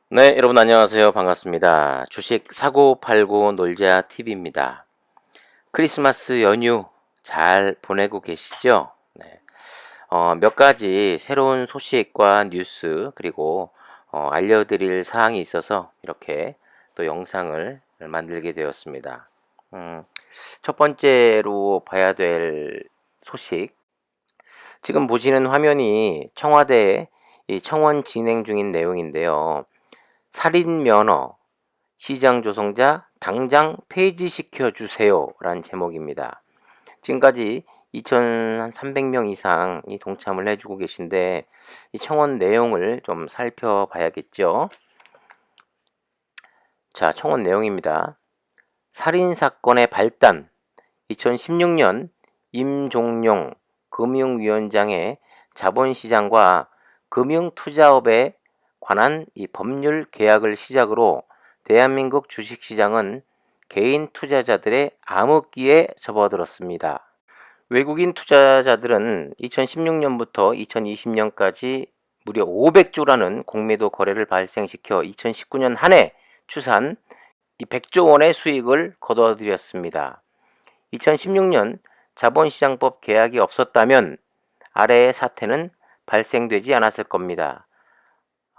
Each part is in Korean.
네, 여러분 안녕하세요. 반갑습니다. 주식 사고 팔고 놀자 TV입니다. 크리스마스 연휴 잘 보내고 계시죠? 네. 몇 가지 새로운 소식과 뉴스 그리고 알려드릴 사항이 있어서 이렇게 또 영상을 만들게 되었습니다. 음, 첫 번째로 봐야 될 소식. 지금 보시는 화면이 청와대 이 청원 진행 중인 내용인데요. 살인 면허, 시장 조성자 당장 폐지시켜 주세요 라는 제목입니다. 지금까지 2,300명 이상이 동참을 해주고 계신데 이 청원 내용을 좀 살펴봐야겠죠. 자, 청원 내용입니다. 살인사건의 발단. 2016년 임종용 금융위원장의 자본시장과 금융투자업에 관한 이 법률 개혁을 시작으로 대한민국 주식시장은 개인 투자자들의 암흑기에 접어들었습니다. 외국인 투자자들은 2016년부터 2020년까지 무려 500조라는 공매도 거래를 발생시켜 2019년 한 해 추산 100조 원의 수익을 거둬들였습니다. 2016년 자본시장법 개혁이 없었다면 아래의 사태는 발생되지 않았을 겁니다.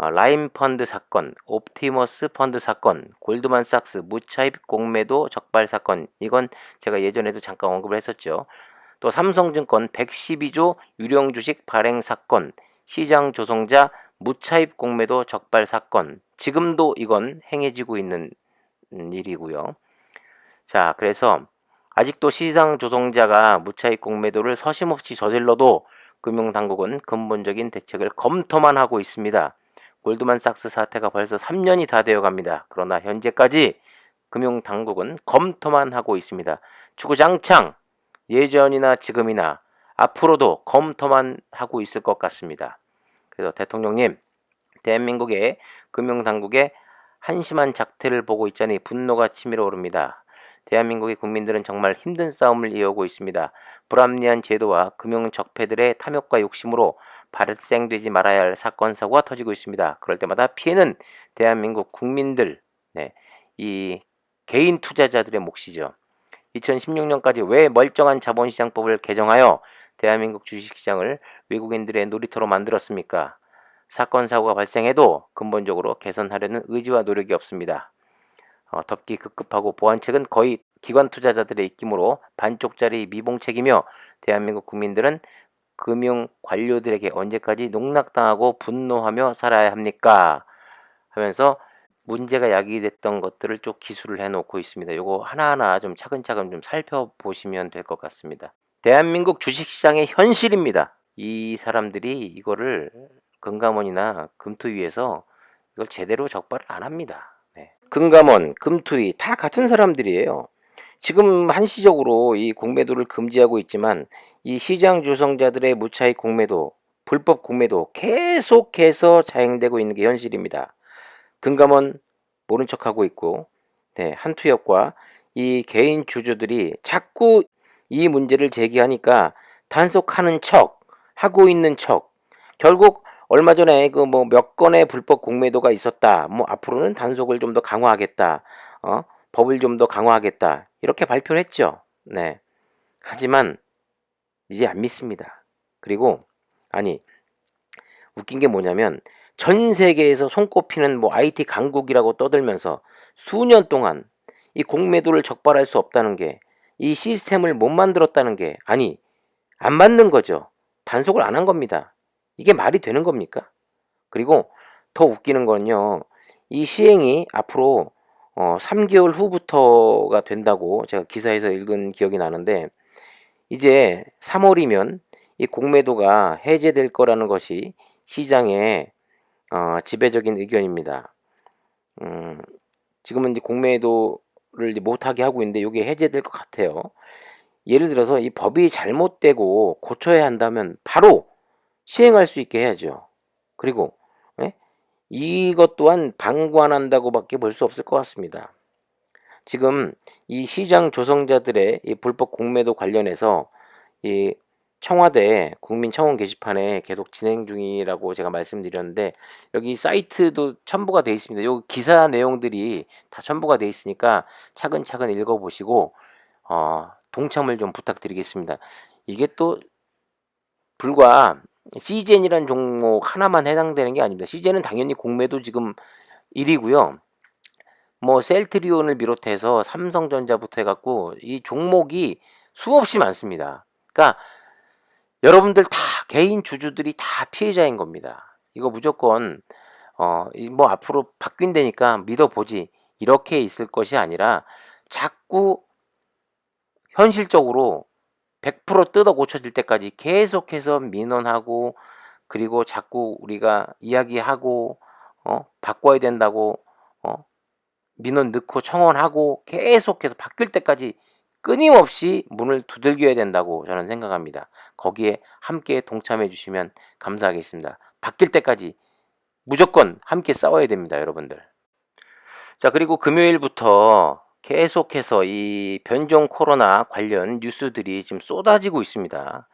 라임 펀드 사건, 옵티머스 펀드 사건, 골드만삭스 무차입 공매도 적발 사건, 이건 제가 예전에도 잠깐 언급을 했었죠. 또 삼성증권 112조 유령주식 발행 사건, 시장 조성자 무차입 공매도 적발 사건, 지금도 이건 행해지고 있는 일이고요. 자, 그래서 아직도 시장 조성자가 무차익 공매도를 서심없이 저질러도 금융당국은 근본적인 대책을 검토만 하고 있습니다. 골드만삭스 사태가 벌써 3년이 다 되어 갑니다. 그러나 현재까지 금융당국은 검토만 하고 있습니다. 주구장창 예전이나 지금이나 앞으로도 검토만 하고 있을 것 같습니다. 그래서 대통령님, 대한민국의 금융당국의 한심한 작태를 보고 있자니 분노가 치밀어 오릅니다. 대한민국의 국민들은 정말 힘든 싸움을 이어오고 있습니다. 불합리한 제도와 금융 적폐들의 탐욕과 욕심으로 발생되지 말아야 할 사건 사고가 터지고 있습니다. 그럴 때마다 피해는 대한민국 국민들, 이 개인 투자자들의 몫이죠. 2016년까지 왜 멀쩡한 자본시장법을 개정하여 대한민국 주식시장을 외국인들의 놀이터로 만들었습니까? 사건 사고가 발생해도 근본적으로 개선하려는 의지와 노력이 없습니다. 덮기 급급하고 보완책은 거의 기관 투자자들의 입김으로 반쪽짜리 미봉책이며 대한민국 국민들은 금융 관료들에게 언제까지 농락당하고 분노하며 살아야 합니까? 하면서 문제가 야기됐던 것들을 쭉 기술을 해놓고 있습니다. 요거 하나하나 좀 차근차근 좀 살펴보시면 될 것 같습니다. 대한민국 주식시장의 현실입니다. 이 사람들이 이거를 금감원이나 금투위에서 이걸 제대로 적발을 안 합니다. 네. 금감원, 금투위 다 같은 사람들이에요. 지금 한시적으로 이 공매도를 금지하고 있지만 이 시장 조성자들의 무차익 공매도, 불법 공매도 계속해서 자행되고 있는 게 현실입니다. 금감원 모른 척하고 있고, 한투협과 이 개인 주주들이 자꾸 이 문제를 제기하니까 단속하는 척, 하고 있는 척, 결국 얼마 전에 그 뭐 몇 건의 불법 공매도가 있었다. 뭐 앞으로는 단속을 좀 더 강화하겠다. 법을 좀 더 강화하겠다. 이렇게 발표를 했죠. 네. 하지만 이제 안 믿습니다. 그리고 아니 웃긴 게 뭐냐면 전 세계에서 손꼽히는 뭐 IT 강국이라고 떠들면서 수년 동안 이 공매도를 적발할 수 없다는 게 이 시스템을 못 만들었다는 게 아니 안 만든 거죠. 단속을 안 한 겁니다. 이게 말이 되는 겁니까? 그리고 더 웃기는 건요. 이 시행이 앞으로 3개월 후부터가 된다고 제가 기사에서 읽은 기억이 나는데 이제 3월이면 이 공매도가 해제될 거라는 것이 시장의 지배적인 의견입니다. 지금은 이제 공매도를 못하게 하고 있는데 이게 해제될 것 같아요. 예를 들어서 이 법이 잘못되고 고쳐야 한다면 바로 시행할 수 있게 해야죠. 그리고 예? 이것 또한 방관한다고밖에 볼 수 없을 것 같습니다. 지금 이 시장 조성자들의 이 불법 공매도 관련해서 이 청와대 국민청원 게시판에 계속 진행 중이라고 제가 말씀드렸는데 여기 사이트도 첨부가 되어 있습니다. 요 기사 내용들이 다 첨부가 되어 있으니까 차근차근 읽어보시고 동참을 좀 부탁드리겠습니다. 이게 또 불과 CGN이라는 종목 하나만 해당되는 게 아닙니다. CGN은 당연히 공매도 지금 1위고요. 뭐 셀트리온을 비롯해서 삼성전자부터 해갖고 이 종목이 수없이 많습니다. 그러니까 여러분들 다 개인 주주들이 다 피해자인 겁니다. 이거 무조건 뭐 앞으로 바뀐다니까 믿어보지 이렇게 있을 것이 아니라 자꾸 현실적으로 100% 뜯어 고쳐질 때까지 계속해서 민원하고 그리고 자꾸 우리가 이야기하고 바꿔야 된다고 민원 넣고 청원하고 계속해서 바뀔 때까지 끊임없이 문을 두들겨야 된다고 저는 생각합니다. 거기에 함께 동참해 주시면 감사하겠습니다. 바뀔 때까지 무조건 함께 싸워야 됩니다, 여러분들. 자, 그리고 금요일부터 계속해서 이 변종 코로나 관련 뉴스들이 지금 쏟아지고 있습니다.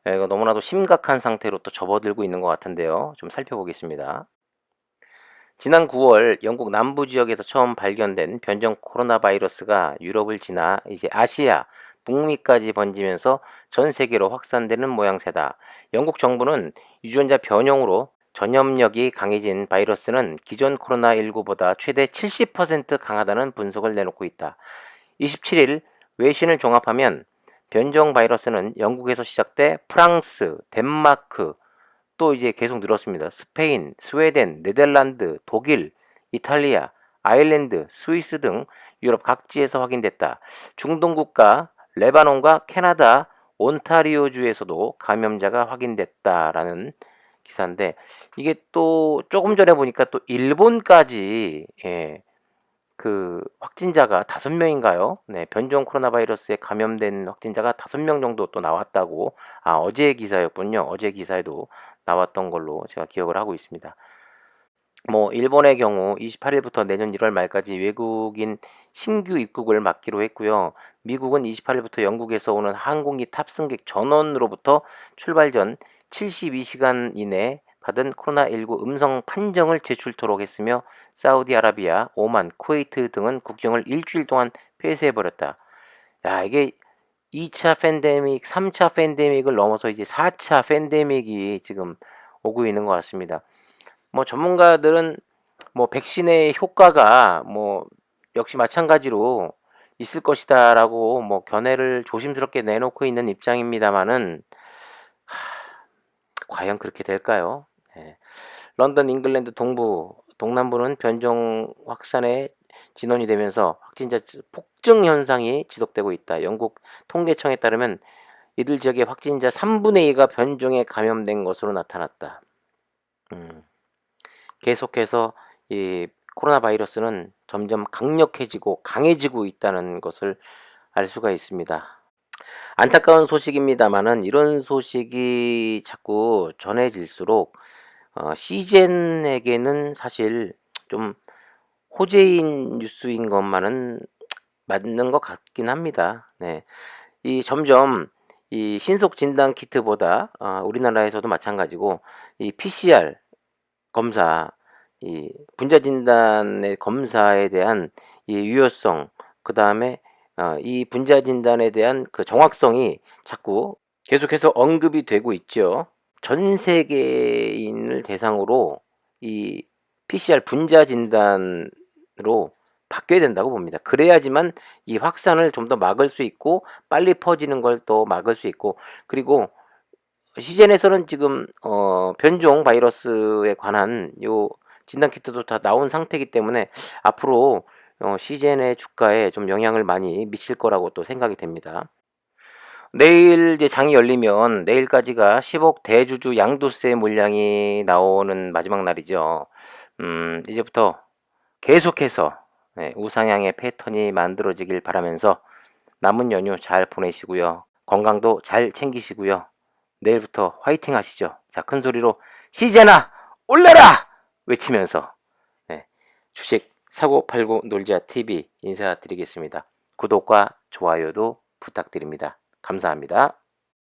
이거 너무나도 심각한 상태로 또 접어들고 있는 것 같은데요. 좀 살펴보겠습니다. 지난 9월 영국 남부 지역에서 처음 발견된 변종 코로나 바이러스가 유럽을 지나 이제 아시아, 북미까지 번지면서 전 세계로 확산되는 모양새다. 영국 정부는 유전자 변형으로 전염력이 강해진 바이러스는 기존 코로나19보다 최대 70% 강하다는 분석을 내놓고 있다. 27일 외신을 종합하면 변종 바이러스는 영국에서 시작돼 프랑스, 덴마크, 또 이제 계속 늘었습니다. 스페인, 스웨덴, 네덜란드, 독일, 이탈리아, 아일랜드, 스위스 등 유럽 각지에서 확인됐다. 중동 국가 레바논과 캐나다 온타리오주에서도 감염자가 확인됐다라는 기사인데 이게 또 조금 전에 보니까 또 일본까지 그 확진자가 5명인가요? 네, 변종 코로나 바이러스에 감염된 확진자가 5명 정도 또 나왔다고 어제 기사였군요. 어제 기사에도 나왔던 걸로 제가 기억을 하고 있습니다. 뭐 일본의 경우 28일부터 내년 1월 말까지 외국인 신규 입국을 막기로 했고요. 미국은 28일부터 영국에서 오는 항공기 탑승객 전원으로부터 출발 전 72시간 이내 받은 코로나19 음성 판정을 제출토록 했으며 사우디아라비아, 오만, 쿠웨이트 등은 국경을 일주일 동안 폐쇄해버렸다. 야, 이게 2차 팬데믹, 3차 팬데믹을 넘어서 이제 4차 팬데믹이 지금 오고 있는 것 같습니다. 뭐 전문가들은 뭐 백신의 효과가 뭐 역시 마찬가지로 있을 것이다라고 뭐 견해를 조심스럽게 내놓고 있는 입장입니다만은 과연 그렇게 될까요? 네. 런던, 잉글랜드 동부, 동남부는 변종 확산에 진원이 되면서 확진자 폭증 현상이 지속되고 있다. 영국 통계청에 따르면 이들 지역의 확진자 3분의 2가 변종에 감염된 것으로 나타났다. 계속해서 이 코로나 바이러스는 점점 강력해지고 강해지고 있다는 것을 알 수가 있습니다. 안타까운 소식입니다만은 이런 소식이 자꾸 전해질수록 CGN에게는 사실 좀 호재인 뉴스인 것만은 맞는 것 같긴 합니다. 네. 이 점점 이 신속 진단 키트보다 우리나라에서도 마찬가지고 이 PCR 검사, 이 분자 진단의 검사에 대한 이 유효성, 그 다음에 이 분자 진단에 대한 그 정확성이 자꾸 계속해서 언급이 되고 있죠. 전 세계인을 대상으로 이 PCR 분자 진단으로 바뀌어야 된다고 봅니다. 그래야지만 이 확산을 좀 더 막을 수 있고 빨리 퍼지는 걸 또 막을 수 있고 그리고 시젠에서는 지금 변종 바이러스에 관한 요 진단 키트도 다 나온 상태이기 때문에 앞으로 시젠의 주가에 좀 영향을 많이 미칠 거라고 또 생각이 됩니다. 내일 이제 장이 열리면 내일까지가 10억 대주주 양도세 물량이 나오는 마지막 날이죠. 이제부터 계속해서 우상향의 패턴이 만들어지길 바라면서 남은 연휴 잘 보내시고요. 건강도 잘 챙기시고요. 내일부터 화이팅 하시죠. 자, 큰 소리로 시제나 올라라! 외치면서 주식 사고 팔고 놀자 TV 인사드리겠습니다. 구독과 좋아요도 부탁드립니다. 감사합니다.